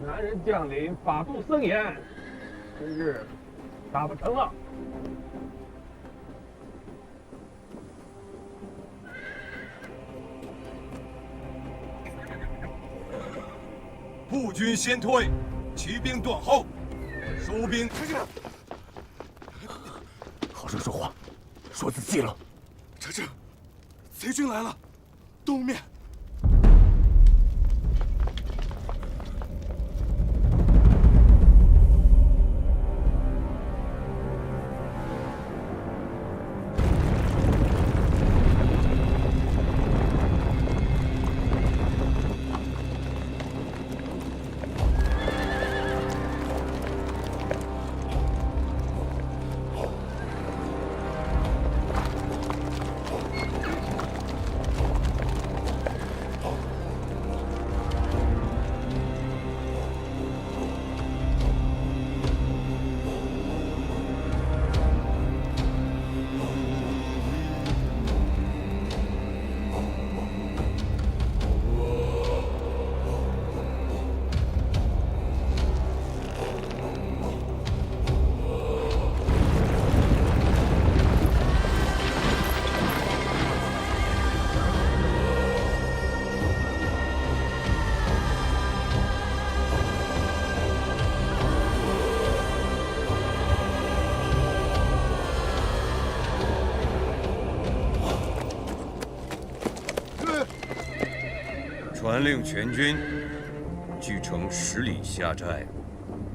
男人将领法度森严，今日打不成了。步军先退，骑兵断后，收兵。好生说话，说仔细了。这，贼军来了，东面。传令全军据城10里下寨，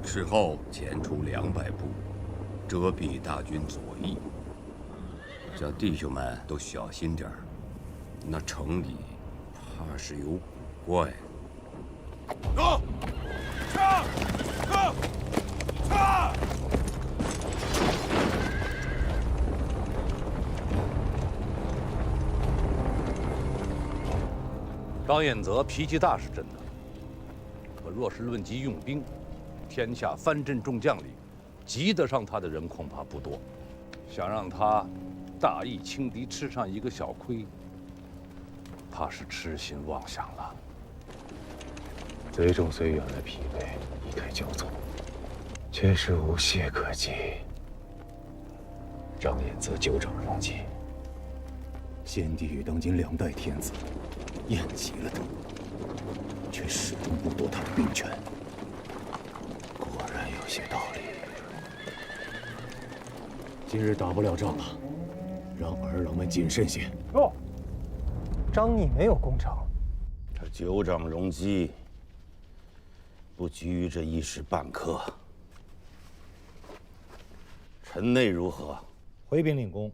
事后前出200步，遮蔽大军左翼。叫弟兄们都小心点儿，那城里怕是有古怪。走，杀！杀！张彦泽脾气大是真的，可若是论及用兵，天下藩镇众将里，及得上他的人恐怕不多。想让他大义轻敌，吃上一个小亏，怕是痴心妄想了。贼众虽远来疲惫，一开交错，却是无懈可击。张彦泽9掌容击，先帝与当今2代天子厌极了他，却始终不夺他的兵权。果然有些道理。今日打不了仗了，让儿郎们谨慎些。哦，张逆没有攻城，他9掌容击，不拘于这一时半刻。城内如何？回禀领公，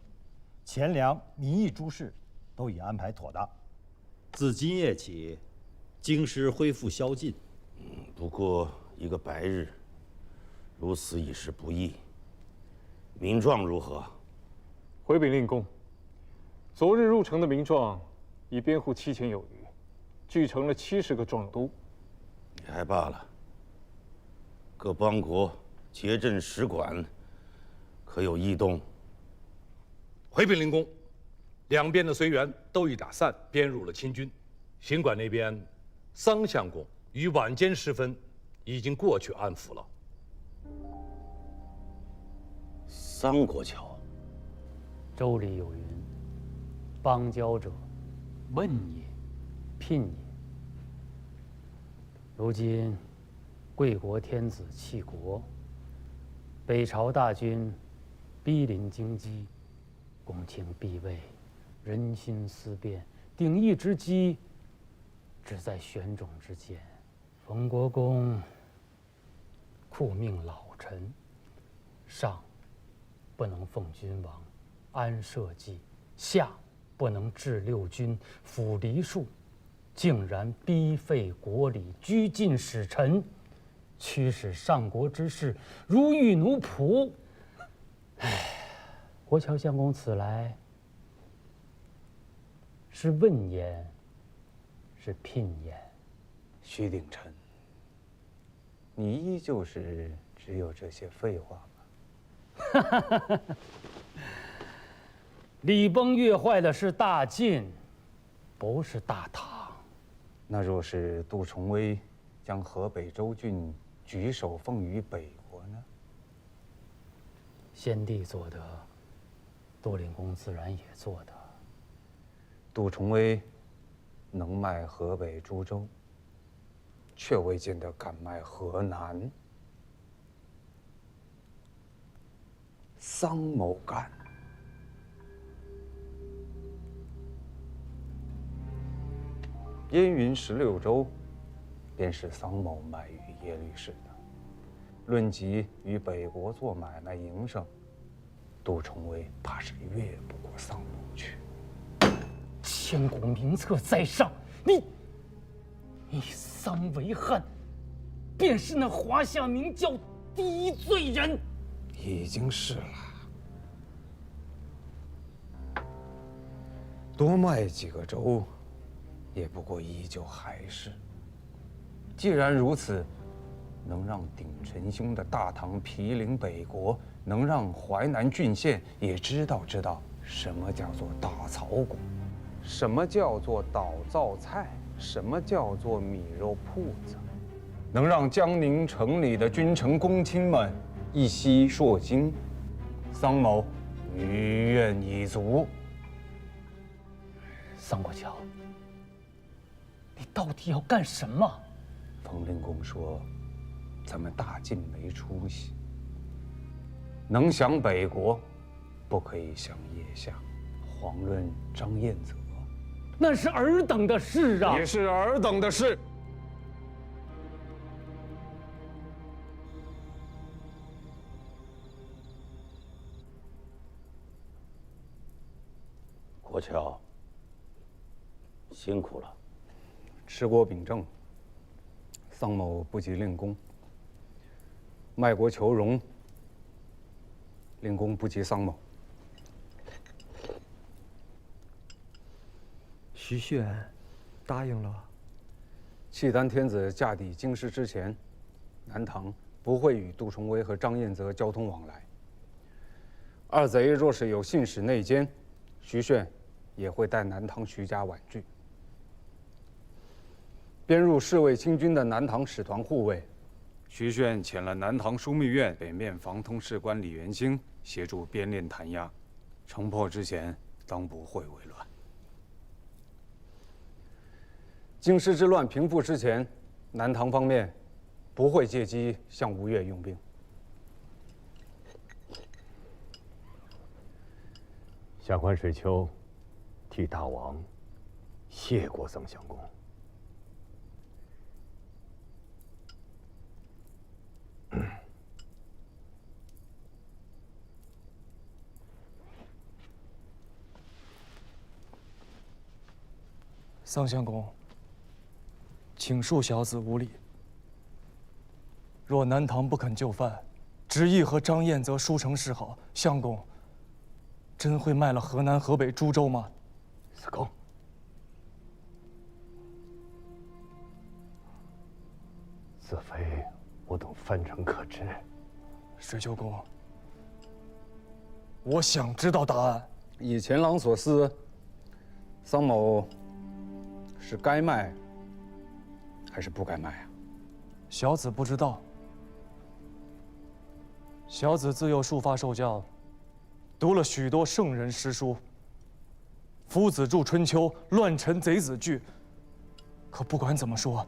钱粮、民役诸事都已安排妥当。自今夜起，京师恢复宵禁。不过1个白日，如此已是不易。民状如何？回禀令公，昨日入城的民状已编户7000有余，聚成了70个壮都。也还罢了。各邦国结镇使馆可有异动？回禀灵公，两边的随员都已打散，编入了亲军。行馆那边，桑相公于晚间时分已经过去安抚了。桑国桥，周礼有云：“邦交者，问也，聘也。”如今，贵国天子弃国，北朝大军逼临京畿，公卿必位，人心思变，鼎益之机只在选种之间。冯国公酷命老臣，上不能奉君王安社稷，下不能治六军抚黎庶，竟然逼废国礼，拘禁使臣，驱使上国之士如遇奴仆。国乔相公此来是问言，是聘言？徐鼎臣，你依旧是只有这些废话吗？礼崩乐坏的是大晋，不是大唐。那若是杜重威将河北州郡举手奉于北国呢？先帝做得，杜令公自然也做得。杜重威能卖河北株洲，却未见得敢卖河南。桑某敢。燕云16州，便是桑某卖与耶律氏的。论及与北国做买卖营生，杜重威怕是越不过桑某去。千古名册在上，你桑维汉，便是那华夏明教第一罪人。已经是了。多卖几个州，也不过依旧还是。既然如此，能让鼎臣兄的大唐毗邻北国，能让淮南郡县也知道什么叫做大草谷，什么叫做倒灶菜，什么叫做米肉铺子，能让江宁城里的君臣公卿们一息硕精，桑某余愿已足。桑国乔，你到底要干什么？冯令公说，咱们大晋没出息，能降北国，不可以降腋下，皇润张彦泽，那是尔等的事啊！也是尔等的事。国乔，辛苦了。持国秉政，桑某不及令公；卖国求荣，令公不及桑某。徐铉答应了。契丹天子驾抵京师之前，南唐不会与杜重威和张彦泽交通往来。二贼若是有信使内奸，徐铉也会带南唐徐家婉拒。编入侍卫清军的南唐使团护卫，徐铉遣了南唐枢密院北面防通事官李元兴协助编练弹压，城破之前当不会为乱。京师之乱平复之前，南唐方面不会借机向吴越用兵。下官水丘替大王谢过曾相公。桑相公，请恕小子无礼。若南唐不肯就范，执意和张彦泽书城示好，相公真会卖了河南、河北株洲吗？司空，自非我等藩臣可知。水丘公，我想知道答案。以前郎所思，桑某是该卖还是不该卖啊？小子不知道。小子自幼束发受教，读了许多圣人诗书。夫子著《春秋》，乱臣贼子惧。可不管怎么说，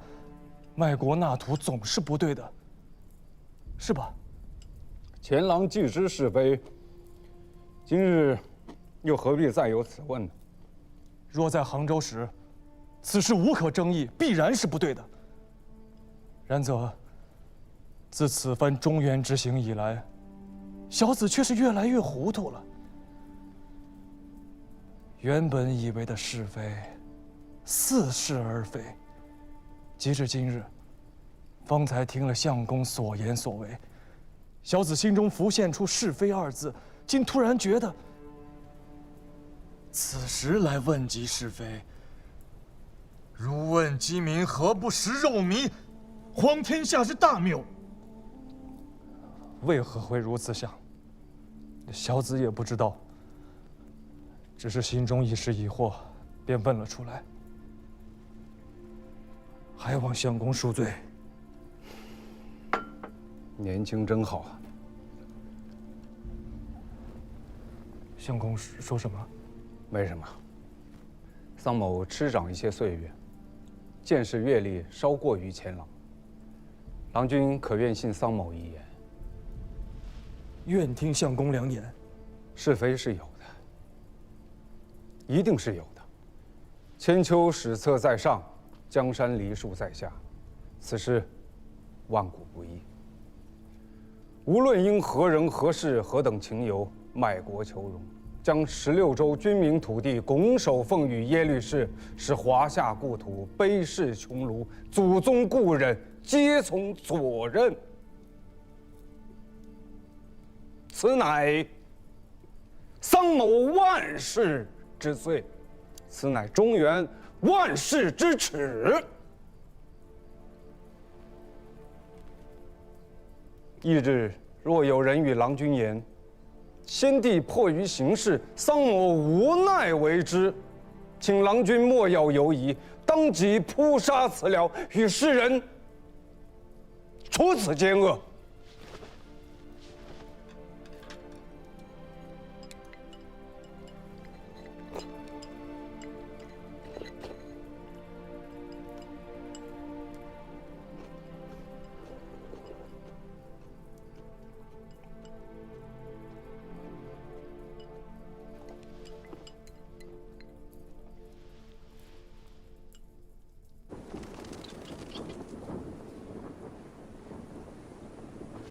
卖国纳土总是不对的，是吧？前郎既知是非，今日又何必再有此问呢？若在杭州时，此事无可争议，必然是不对的。然则，自此番中原之行以来，小子却是越来越糊涂了。原本以为的是非，似是而非。及至今日，方才听了相公所言所为，小子心中浮现出是非二字，竟突然觉得，此时来问及是非，如问鸡鸣，何不食肉糜？荒天下之大谬。为何会如此想？小子也不知道，只是心中一时疑惑，便问了出来。还望相公恕罪。年轻真好啊。相公说什么？没什么。桑某吃长一些岁月，见识阅历稍过于前郎。郎君可愿信桑某一言？愿听相公良言。是非是有的，一定是有的。千秋史册在上，江山梨树在下，此事万古不易。无论因何人何事何等情由，卖国求荣，将16州军民土地拱手奉与耶律氏，使华夏故土卑视穷庐，祖宗故人皆从左任。此乃桑某万世之罪，此乃中原万世之耻。翌日，若有人与郎君言，先帝迫于形势，桑某无奈为之，请郎君莫要犹疑，当即扑杀此僚，与世人除此奸恶。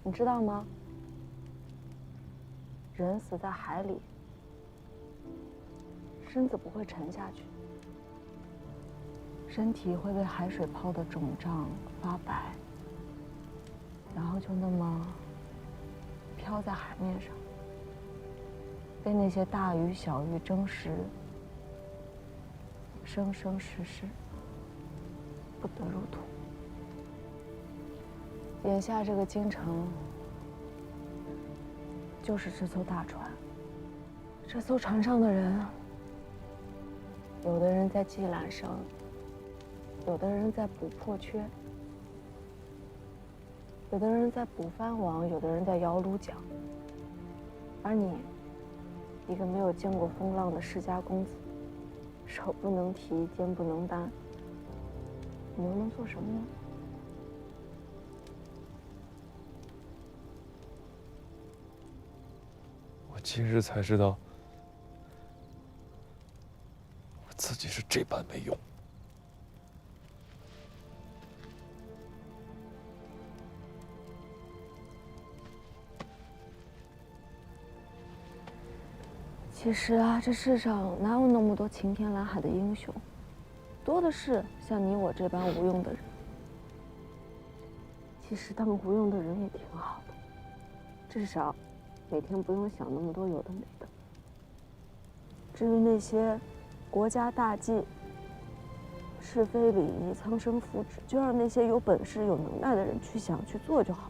你知道吗？人死在海里，身子不会沉下去，身体会被海水泡得肿胀发白，然后就那么飘在海面上，被那些大鱼小鱼争食，生生世世不得入土。眼下这个京城，就是这艘大船。这艘船上的人，有的人在系缆绳，有的人在补破缺，有的人在补帆网，有的人在摇橹桨。而你，一个没有见过风浪的世家公子，手不能提，肩不能担，你又能做什么呢？我今日才知道，我自己是这般没用。其实啊，这世上哪有那么多晴天蓝海的英雄，多的是像你我这般无用的人。其实当无用的人也挺好的，至少每天不用想那么多有的没的。至于那些国家大计、是非礼仪、苍生福祉，就让那些有本事、有能耐的人去想去做就好。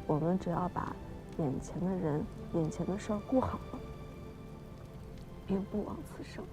我们只要把眼前的人、眼前的事儿顾好了，便不枉此生。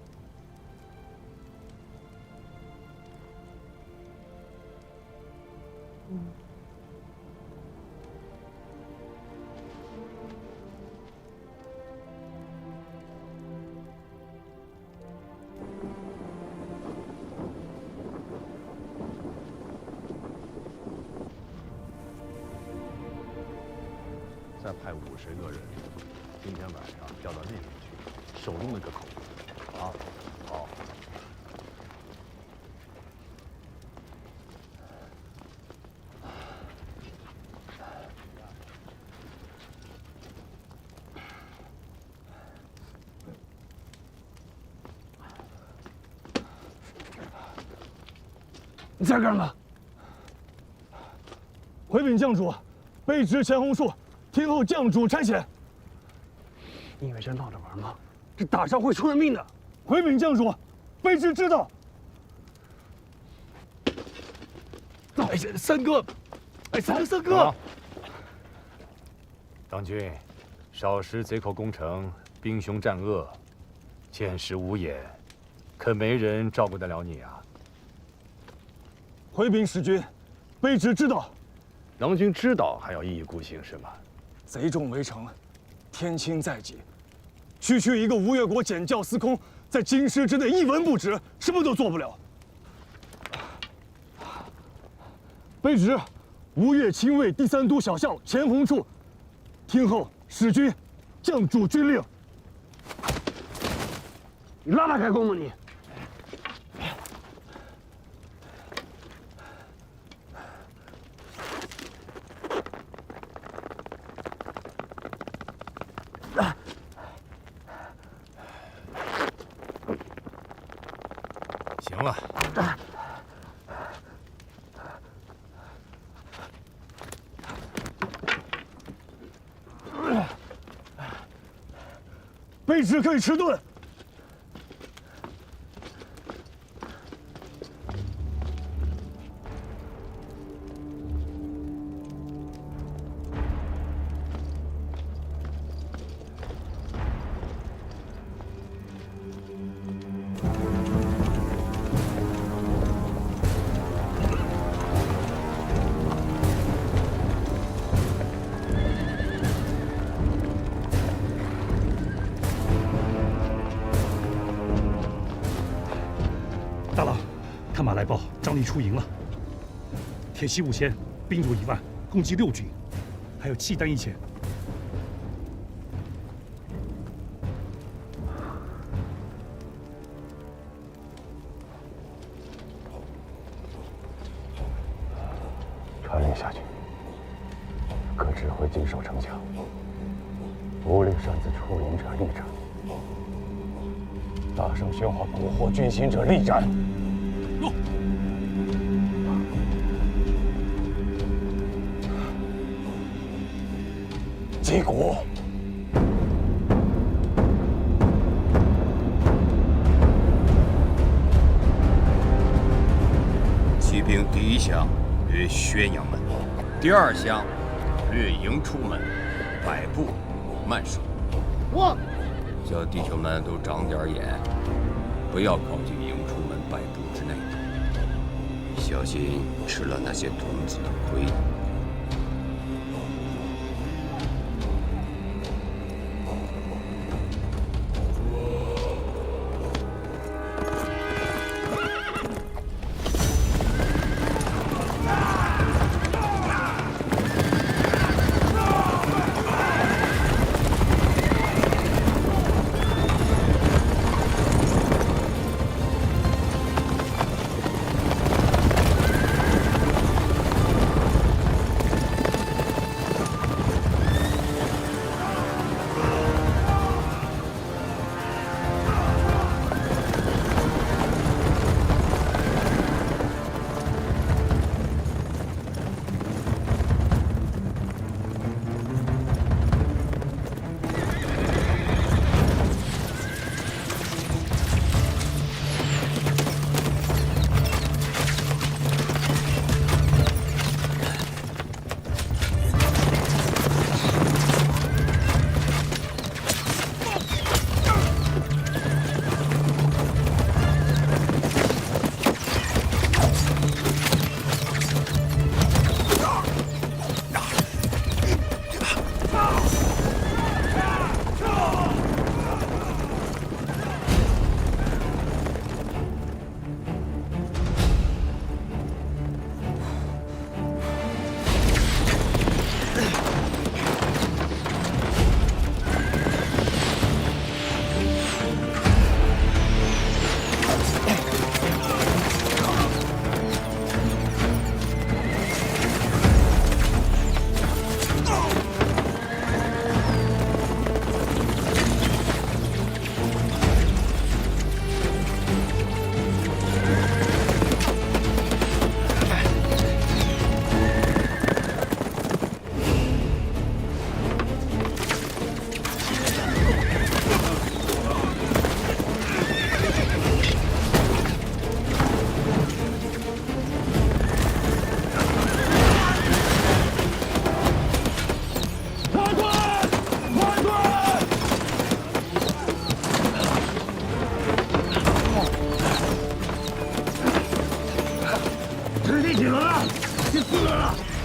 再派50个人，今天晚上调到那边去，守住那个口。啊，好。你在干嘛？回禀将主，卑职钱洪树，听候将主差遣。你以为真闹着玩吗？这打仗会出人命的。回禀将主，卑职知道。哎，三哥，哎，三哥。当军，少时贼寇攻城，兵凶战恶，见识无眼，可没人照顾得了你啊。回禀使君，卑职知道。郎君知道还要一意孤行是吗？贼众围城，天亲在即，区区一个吴越国检校司空，在京师之内一文不值，什么都做不了。卑职吴越亲卫第3都小校钱洪处，听候使君降主军令。你拉开弓了你！行了。卑职可以迟钝。大郎，探马来报，张力出营了。铁骑5000，兵卒1万，共计6军，还有契丹1000。传令下去，各指挥紧守城墙，无令擅自出营者立斩。大声宣号蛊惑军心者立斩。击鼓。骑兵第1响掠宣阳门，第2响掠营出门，摆步慢守。我叫弟兄们都长点眼，不要靠近营出门摆步之内，小心吃了那些童子的亏。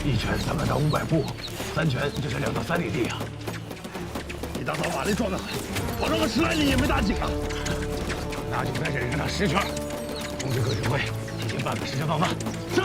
1拳300到500步，3拳就是2到3里地啊！你大早把力撞得很，跑上个10来里也没打紧啊！那就在这里跟他10拳。通知各指挥，提前半个时辰放饭。是。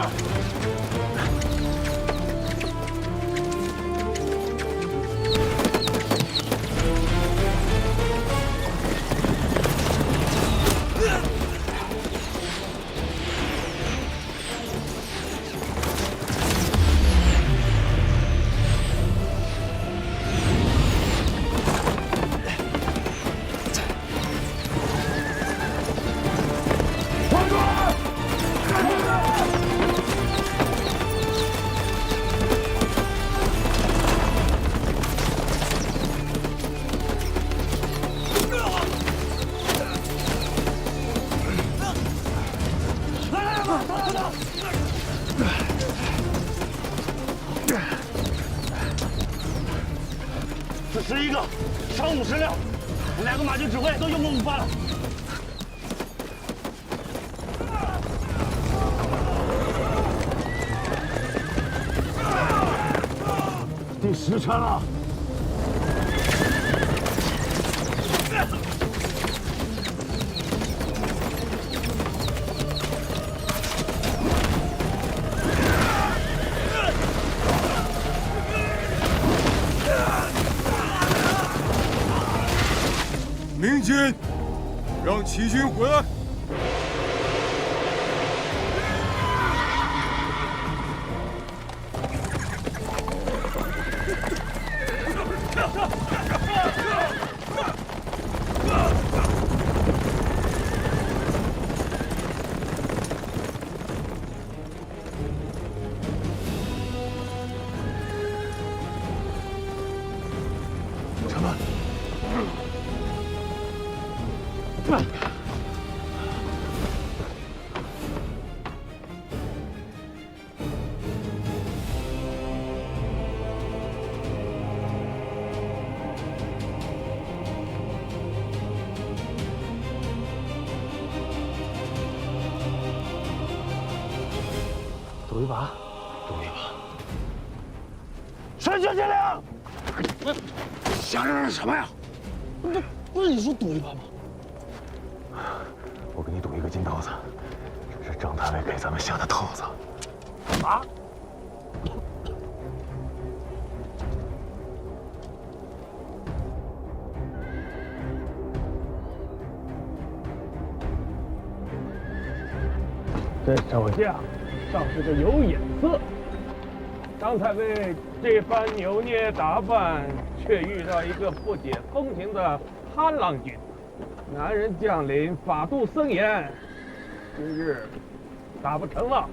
11个，少50辆，2个马军指挥都用过午饭了。第10圈了。明军，让齐军回来。什么？赌一把，赌一把。全军尽量！想嚷嚷什么呀？不是你说赌一把吗？我跟你赌一个金豆子，这是张太尉给咱们下的套子。啊！这手下倒是个有眼色。张太尉这番扭捏打扮，却遇到一个不解风情的憨郎君。男人将领法度森严，今日打不成了。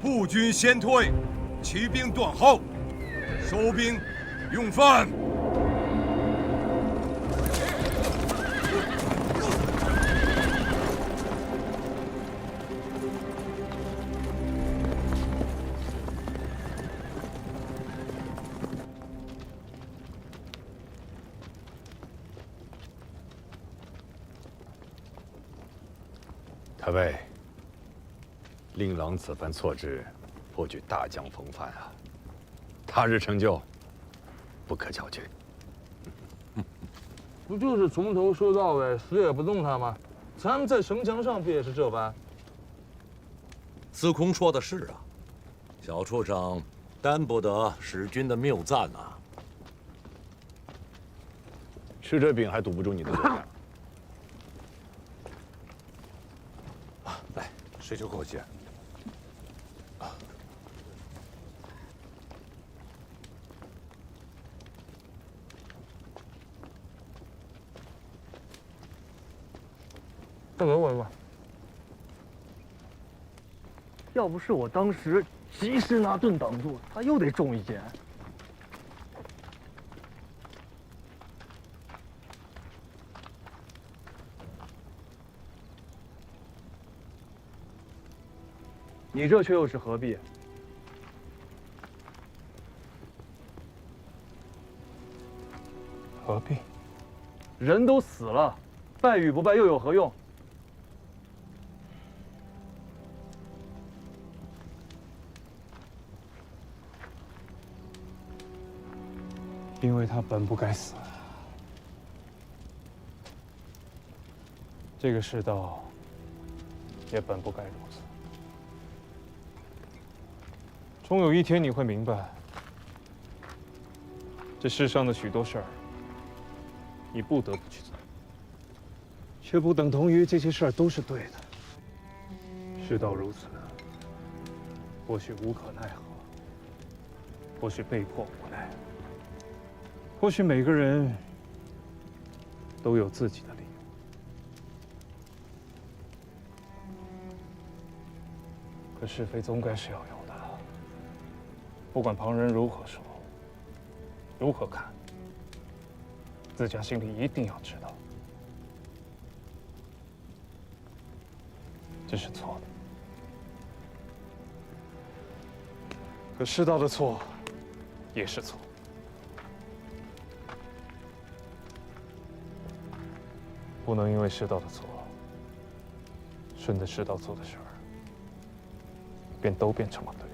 步军先退，骑兵断后，收兵用饭。太尉，令郎此番错之，颇具大将风范啊！他日成就，不可小觑。不就是从头说到尾，死也不动他吗？咱们在城墙上不也是这般？司空说的是啊，小畜生担不得使君的谬赞呐。吃这饼还堵不住你的嘴呀！来，水酒口气。再给我一碗。要不是我当时及时拿盾挡住，他又得中一箭。你这却又是何必？何必？人都死了，拜与不拜又有何用？因为他本不该死。这个世道也本不该如此。终有一天你会明白，这世上的许多事儿，你不得不去做，却不等同于这些事儿都是对的。世道如此，或许无可奈何，或许被迫无奈，或许每个人都有自己的理由。可是非总该是要有的，不管旁人如何说，如何看，自家心里一定要知道，这是错的。可世道的错，也是错。不能因为世道的错，顺着世道做的事儿，便都变成了对的。